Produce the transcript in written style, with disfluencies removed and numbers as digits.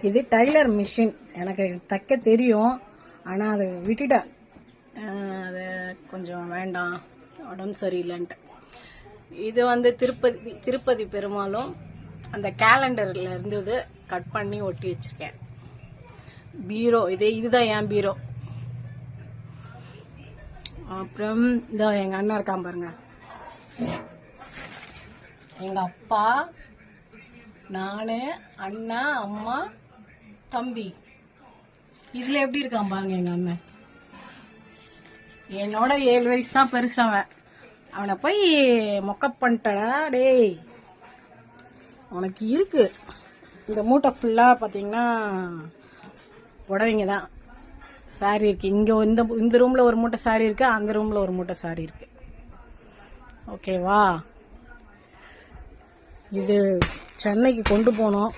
இது tailor machine. எனக்கு தைக்க தெரியும், ஆனால் அதை விட்டுட்டேன். அது கொஞ்சம் வேண்டாம், உடம்பு சரியில்லைன்ட்டு. இது வந்து திருப்பதி பெருமாளும் அந்த கேலண்டரில் இருந்தது, கட் பண்ணி ஒட்டி வச்சிருக்கேன். பீரோ இதுதான் என் பீரோ. அப்புறம் இதோ எங்கள் அண்ணன் இருக்கான் பாருங்க, எங்கள் அப்பா, நான், அண்ணா, அம்மா, தம்பி. இதில் எப்படி இருக்கான் பாருங்க எங்கள் அண்ணன். என்னோட 7 வயசு தான் பெருசவன். அவனை போய் மொக்கப் பண்ணிட்டடா டேய். உனக்கு இருக்கு. இந்த மூட்டை ஃபுல்லாக பார்த்தீங்கன்னா புடவைங்க தான், சாரி இருக்குது. இங்கே இந்த ரூமில் ஒரு மூட்டை சாரி இருக்குது, அந்த ரூமில் ஒரு மூட்டை சாரி இருக்குது. ஓகேவா? இது சென்னைக்கு கொண்டு போனோம்.